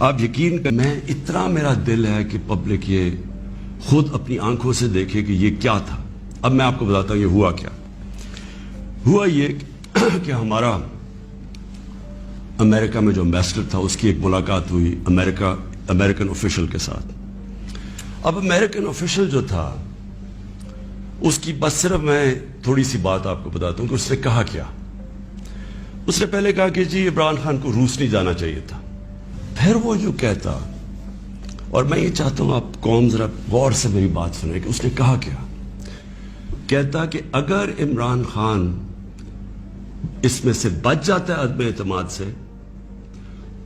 آپ یقین کریں میں اتنا میرا دل ہے کہ پبلک یہ خود اپنی آنکھوں سے دیکھے کہ یہ کیا تھا. اب میں آپ کو بتاتا ہوں یہ ہوا کیا. ہوا یہ کہ ہمارا امریکہ میں جو امبیسڈر تھا اس کی ایک ملاقات ہوئی امریکن آفیشل کے ساتھ. اب امریکن آفیشل جو تھا اس کی بس صرف میں تھوڑی سی بات آپ کو بتاتا ہوں کہ اس نے کہا کیا. اس نے پہلے کہا کہ جی عمران خان کو روس نہیں جانا چاہیے تھا. پھر وہ جو کہتا، اور میں یہ چاہتا ہوں آپ قوم ذرا غور سے میری بات سنیں کہ اس نے کہا کیا. کہتا کہ اگر عمران خان اس میں سے بچ جاتا ہے عدم اعتماد سے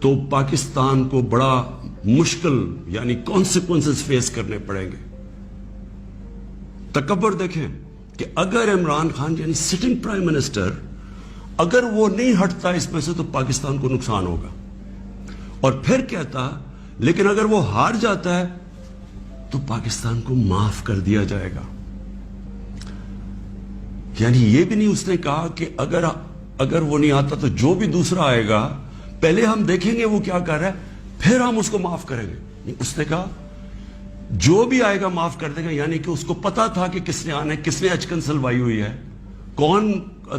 تو پاکستان کو بڑا مشکل یعنی کانسیکوینسز فیس کرنے پڑیں گے. تکبر دیکھیں کہ اگر عمران خان یعنی سٹنگ پرائم منسٹر اگر وہ نہیں ہٹتا اس میں سے تو پاکستان کو نقصان ہوگا. اور پھر کہتا لیکن اگر وہ ہار جاتا ہے تو پاکستان کو معاف کر دیا جائے گا. یعنی یہ بھی نہیں اس نے کہا کہ اگر وہ نہیں آتا تو جو بھی دوسرا آئے گا پہلے ہم دیکھیں گے وہ کیا کر رہا ہے پھر ہم اس کو معاف کریں گے. اس نے کہا جو بھی آئے گا معاف کر دے گا. یعنی کہ اس کو پتا تھا کہ کس نے آنا ہے، کس نے اچکن سلوائی ہوئی ہے، کون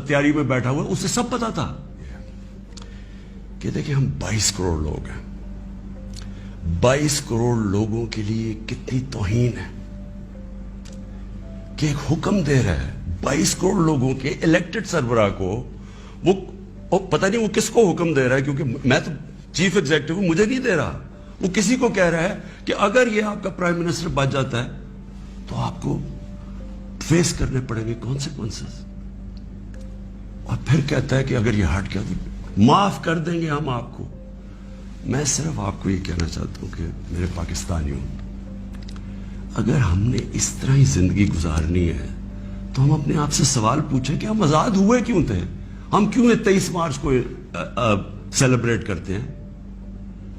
تیاری میں بیٹھا ہوا ہے، اسے سب پتا تھا. کہ دیکھیں ہم 22 کروڑ لوگ ہیں. 22 کروڑ لوگوں کے لیے کتنی توہین ہے کہ ایک حکم دے رہا ہے 22 کروڑ لوگوں کے الیکٹڈ سربراہ کو. وہ پتہ نہیں وہ کس کو حکم دے رہا ہے، کیونکہ میں تو چیف ایگزیکٹو ہوں، مجھے نہیں دے رہا. وہ کسی کو کہہ رہا ہے کہ اگر یہ آپ کا پرائم منسٹر بچ جاتا ہے تو آپ کو فیس کرنے پڑیں گے کانسیکوینسز. اور پھر کہتا ہے کہ اگر یہ ہٹ گیا تو معاف کر دیں گے ہم آپ کو. میں صرف آپ کو یہ کہنا چاہتا ہوں کہ میرے پاکستانیوں، اگر ہم نے اس طرح ہی زندگی گزارنی ہے تو ہم اپنے آپ سے سوال پوچھیں کہ ہم آزاد ہوئے کیوں تھے. ہم کیوں 23 مارچ کو سیلیبریٹ کرتے ہیں؟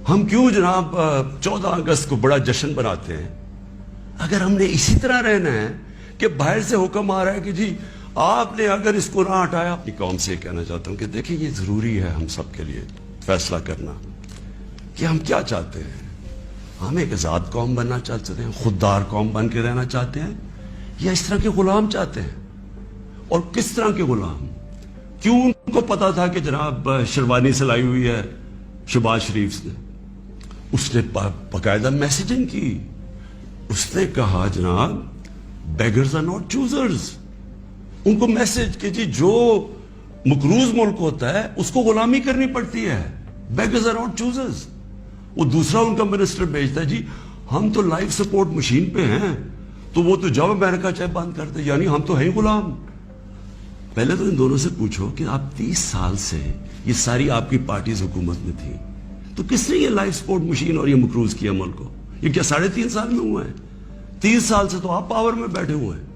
ہم کیوں جناب 14 اگست کو بڑا جشن بناتے ہیں؟ اگر ہم نے اسی طرح رہنا ہے کہ باہر سے حکم آ رہا ہے کہ جی آپ نے اگر اس کو نہ ہٹایا. اپنی قوم سے یہ کہنا چاہتا ہوں کہ دیکھیں یہ ضروری ہے ہم سب کے لیے فیصلہ کرنا کہ ہم کیا چاہتے ہیں. ہم ایک آزاد قوم بننا چاہتے ہیں، خوددار قوم بن کے رہنا چاہتے ہیں، یا اس طرح کے غلام چاہتے ہیں؟ اور کس طرح کے غلام؟ کیوں ان کو پتا تھا کہ جناب شیروانی سلائی ہوئی ہے شہباز شریف نے؟ اس نے باقاعدہ میسیجنگ کی. اس نے کہا جناب بیگرز آر ناٹ چوزرز. ان کو میسج کہ جی جو مقروض ملک ہوتا ہے اس کو غلامی کرنی پڑتی ہے. Beggars are not choosers. وہ دوسرا ان کا منسٹر بھیجتا ہے جی ہم تو لائف سپورٹ مشین پہ ہیں تو وہ تو جب امریکہ چاہے بند کرتے، یعنی ہم تو ہیں غلام. پہلے تو ان دونوں سے پوچھو کہ آپ 30 سال سے یہ ساری آپ کی پارٹیز حکومت میں تھی تو کس نے یہ لائف سپورٹ مشین اور یہ مقروض کیا ملک کو؟ یہ کیا 3.5 سال میں ہوا ہے؟ 30 سال سے تو آپ پاور میں بیٹھے ہوئے ہیں.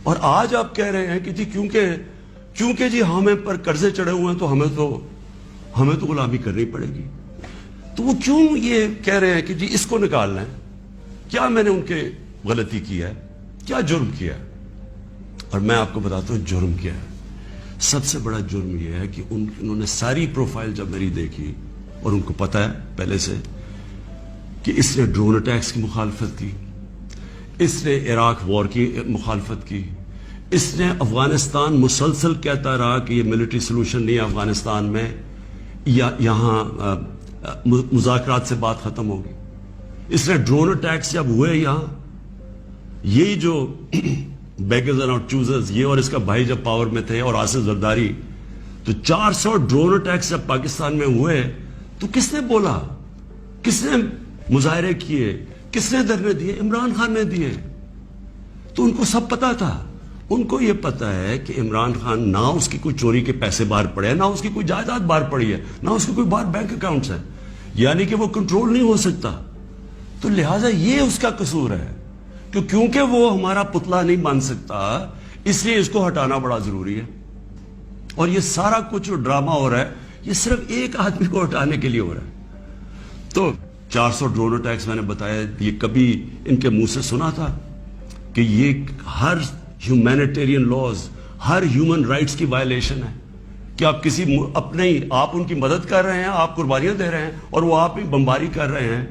اور آج آپ کہہ رہے ہیں کہ جی کیونکہ جی ہمیں پر قرضے چڑھے ہوئے ہیں تو ہمیں تو غلامی کرنی پڑے گی. تو وہ کیوں یہ کہہ رہے ہیں کہ جی اس کو نکالنا ہے؟ کیا میں نے ان کے غلطی کی ہے؟ کیا جرم کیا ہے؟ اور میں آپ کو بتاتا ہوں جرم کیا ہے. سب سے بڑا جرم یہ ہے کہ انہوں نے ساری پروفائل جب میری دیکھی اور ان کو پتا ہے پہلے سے کہ اس نے ڈرون اٹیکس کی مخالفت کی، اس نے عراق وار کی مخالفت کی، اس نے افغانستان مسلسل کہتا رہا کہ یہ ملٹری سلوشن نہیں ہے افغانستان میں، یا یہاں مذاکرات سے بات ختم ہوگی. اس نے ڈرون اٹیکس جب ہوئے یہاں، یہی جو بیگرز آر ناٹ چوزرز یہ اور اس کا بھائی جب پاور میں تھے اور آصف زرداری، تو 400 ڈرون اٹیکس جب پاکستان میں ہوئے تو کس نے بولا؟ کس نے مظاہرے کیے؟ کس نے دھرنے دیے؟ عمران خان نے دیے. تو ان کو سب پتا تھا. ان کو یہ پتا ہے کہ عمران خان نہ اس کی کوئی چوری کے پیسے باہر پڑے ہیں، نہ اس کی کوئی جائیداد باہر پڑی ہے، نہ اس کے کوئی باہر بینک اکاؤنٹس ہیں، یعنی کہ وہ کنٹرول نہیں ہو سکتا. تو لہٰذا یہ اس کا قصور ہے کہ کیونکہ وہ ہمارا پتلا نہیں بن سکتا اس لیے اس کو ہٹانا بڑا ضروری ہے. اور یہ سارا کچھ جو ڈرامہ ہو رہا ہے یہ صرف ایک آدمی کو ہٹانے کے لیے ہو رہا ہے. تو 400 ڈرون اٹیکس میں نے بتایا، یہ کبھی ان کے منہ سے سنا تھا کہ یہ ہر ہیومینیٹیرین لاز، ہر ہیومن رائٹس کی وائلیشن ہے کہ آپ آپ ان کی مدد کر رہے ہیں, آپ قربانیاں دے رہے ہیں, اور وہ آپ ہی بمباری کر رہے ہیں.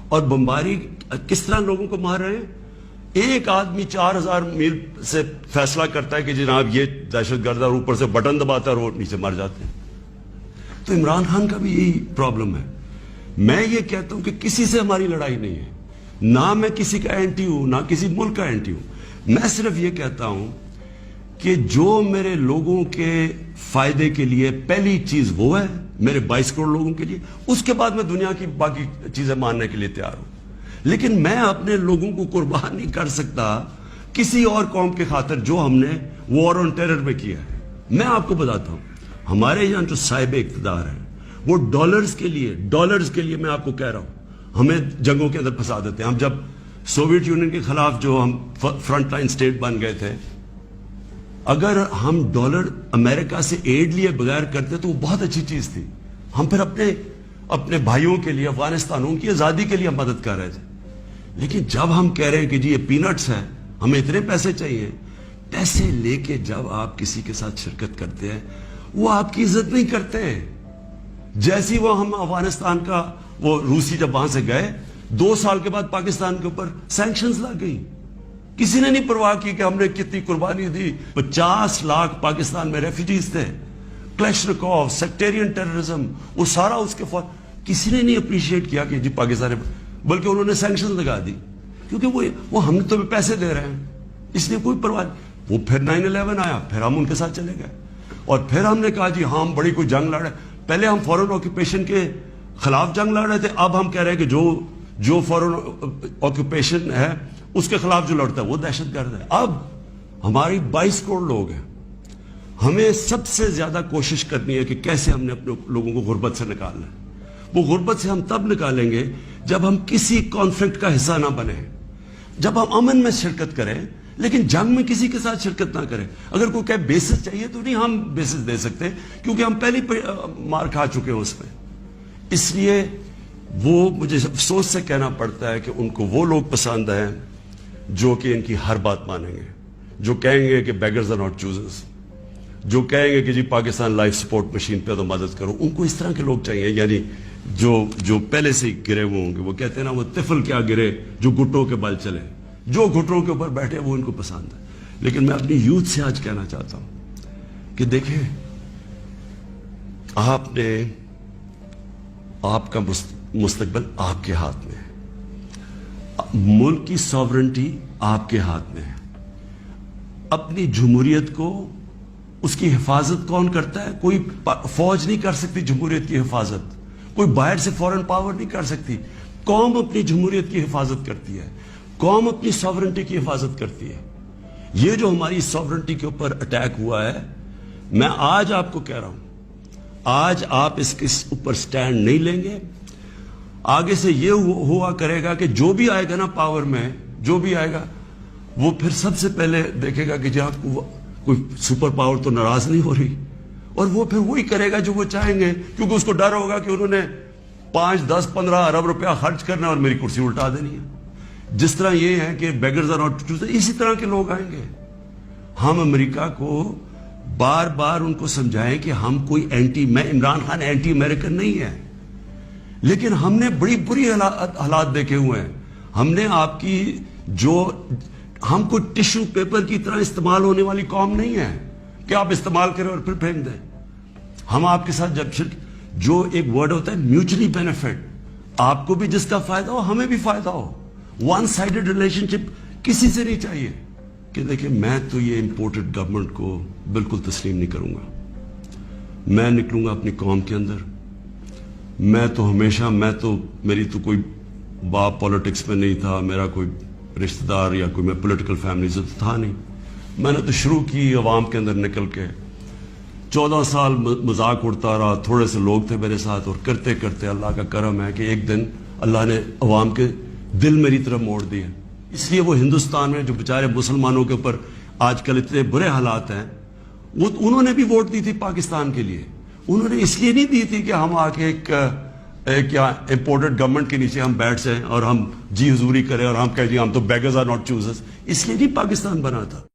اور بمباری کس طرح لوگوں کو مار رہے ہیں؟ ایک آدمی 4000 میل سے فیصلہ کرتا ہے کہ جناب یہ دہشت گرد, اور اوپر سے بٹن دباتا ہے اور وہ نیچے مر جاتے ہیں. تو عمران خان کا بھی یہی پرابلم ہے. میں یہ کہتا ہوں کہ کسی سے ہماری لڑائی نہیں ہے, نہ میں کسی کا اینٹی ہوں, نہ کسی ملک کا اینٹی ہوں. میں صرف یہ کہتا ہوں کہ جو میرے لوگوں کے فائدے کے لیے پہلی چیز وہ ہے, میرے 22 کروڑ لوگوں کے لیے, اس کے بعد میں دنیا کی باقی چیزیں ماننے کے لیے تیار ہوں. لیکن میں اپنے لوگوں کو قربان نہیں کر سکتا کسی اور قوم کے خاطر جو ہم نے وار آن ٹیرر میں کیا ہے. میں آپ کو بتاتا ہوں, ہمارے یہاں جو صاحب اقتدار ہیں وہ ڈالرز کے لیے میں آپ کو کہہ رہا ہوں ہمیں جنگوں کے اندر پھنسا دیتے ہیں. ہم جب سوویت یونین کے خلاف جو ہم فرنٹ لائن سٹیٹ بن گئے تھے, اگر ہم ڈالر امریکہ سے ایڈ لیے بغیر کرتے تو وہ بہت اچھی چیز تھی. ہم پھر اپنے بھائیوں کے لیے, افغانستانوں کی آزادی کے لیے مدد کر رہے تھے. لیکن جب ہم کہہ رہے ہیں کہ جی یہ پینٹس ہے, ہمیں اتنے پیسے چاہیے, پیسے لے کے جب آپ کسی کے ساتھ شرکت کرتے ہیں وہ آپ کی عزت نہیں کرتے. جیسی وہ ہم افغانستان کا وہ روسی جب وہاں سے گئے 2 سال کے بعد پاکستان کے اوپر سینکشنز لگ گئی. کسی نے نہیں پرواہ کی کہ ہم نے کتنی قربانی دی. 50 لاکھ پاکستان میں ریفیوجیز تھے, کلیشنکوف, سیکٹیرین ٹیررزم, وہ سارا اس کے کسی نے نہیں اپریشیٹ کیا کہ جی پاکستان, بلکہ انہوں نے سینکشن لگا دی کیونکہ وہ ہم تو پیسے دے رہے ہیں, اس لیے کوئی پرواہ نہیں. وہ پھر 9/11 آیا, پھر ہم ان کے ساتھ چلے گئے, اور پھر ہم نے کہا جی ہم بڑی کوئی جنگ لڑ رہے ہیں. پہلے ہم فورن آکوپیشن کے خلاف جنگ لڑ رہے تھے, اب ہم کہہ رہے ہیں کہ جو فورن آکوپیشن ہے اس کے خلاف جو لڑتا ہے وہ دہشت گرد ہے. اب ہماری 22 کروڑ لوگ ہیں, ہمیں سب سے زیادہ کوشش کرنی ہے کہ کیسے ہم نے اپنے لوگوں کو غربت سے نکالنا ہے. وہ غربت سے ہم تب نکالیں گے جب ہم کسی کانفلکٹ کا حصہ نہ بنیں, جب ہم امن میں شرکت کریں, لیکن جنگ میں کسی کے ساتھ شرکت نہ کریں. اگر کوئی کہے بیسس چاہیے تو نہیں, ہم بیسس دے سکتے کیونکہ ہم پہلے مار کھا چکے ہیں اس میں. اس لیے وہ مجھے افسوس سے کہنا پڑتا ہے کہ ان کو وہ لوگ پسند ہیں جو کہ ان کی ہر بات مانیں گے, جو کہیں گے کہ بیگرز آر ناٹ چوزرز, جو کہیں گے کہ جی پاکستان لائف سپورٹ مشین پہ تو مدد کرو. ان کو اس طرح کے لوگ چاہیے, یعنی جو پہلے سے گرے ہوئے ہوں گے. وہ کہتے ہیں نا, وہ طفل کیا گرے جو گھٹوں کے بل چلے, جو گھٹوں کے اوپر بیٹھے وہ ان کو پسند ہے. لیکن میں اپنی یوتھ سے آج کہنا چاہتا ہوں کہ دیکھیں, آپ کا مستقبل آپ کے ہاتھ میں ہے, ملک کی ساورنٹی آپ کے ہاتھ میں ہے. اپنی جمہوریت کو, اس کی حفاظت کون کرتا ہے؟ کوئی فوج نہیں کر سکتی جمہوریت کی حفاظت, کوئی باہر سے فورن پاور نہیں کر سکتی. قوم اپنی جمہوریت کی حفاظت کرتی ہے, قوم اپنی ساورنٹی کی حفاظت کرتی ہے. یہ جو ہماری ساورنٹی کے اوپر اٹیک ہوا ہے, میں آج آپ کو کہہ رہا ہوں, آج آپ اس کے اوپر سٹینڈ نہیں لیں گے, آگے سے یہ ہوا کرے گا کہ جو بھی آئے گا نا پاور میں, جو بھی آئے گا وہ پھر سب سے پہلے دیکھے گا کہ جہاں کوئی سپر پاور تو ناراض نہیں ہو رہی, اور وہ پھر وہی کرے گا جو وہ چاہیں گے, کیونکہ اس کو ڈر ہوگا کہ انہوں نے 5, 10, 15 ارب روپیہ خرچ کرنا اور میری کرسی الٹا دینی ہے. جس طرح یہ ہے کہ بیگرز آر ناٹ چوزرز, اسی طرح کے لوگ آئیں گے. ہم امریکہ کو بار بار ان کو سمجھائیں کہ ہم کوئی میں عمران خان اینٹی امریکن نہیں ہے, لیکن ہم نے بڑی بری حالات دیکھے ہوئے ہیں. ہم نے آپ کی ہم کوئی ٹشو پیپر کی طرح استعمال ہونے والی قوم نہیں ہے کہ آپ استعمال کریں اور پھر پھینک دیں. ہم آپ کے ساتھ جو ایک ورڈ ہوتا ہے میوچلی بینیفٹ, آپ کو بھی جس کا فائدہ ہو ہمیں بھی فائدہ ہو. ون سائیڈڈ ریلیشن شپ کسی سے نہیں چاہیے. کہ دیکھیں, میں تو یہ امپورٹڈ گورنمنٹ کو بالکل تسلیم نہیں کروں گا. میں نکلوں گا اپنی قوم کے اندر. میں تو ہمیشہ, میری تو کوئی باپ پالیٹکس میں نہیں تھا, میرا کوئی رشتہ دار یا کوئی میں پولیٹیکل فیملی سے تھا نہیں. میں نے تو شروع کی عوام کے اندر نکل کے, 14 سال مذاق اڑتا رہا. تھوڑے سے لوگ تھے میرے ساتھ, اور کرتے کرتے اللہ کا کرم ہے کہ ایک دن اللہ نے عوام کے دل میری طرف موڑ دیے. اس لیے وہ ہندوستان میں جو بیچارے مسلمانوں کے اوپر آج کل اتنے برے حالات ہیں, وہ انہوں نے بھی ووٹ دی تھی پاکستان کے لیے. انہوں نے اس لیے نہیں دی تھی کہ ہم آ کے ایک امپورٹڈ گورنمنٹ کے نیچے ہم بیٹھ جائیں اور ہم جی حضوری کریں اور ہم کہیں جی ہم تو بیگرز آر ناٹ چوزرز. اس لیے نہیں پاکستان بنا تھا.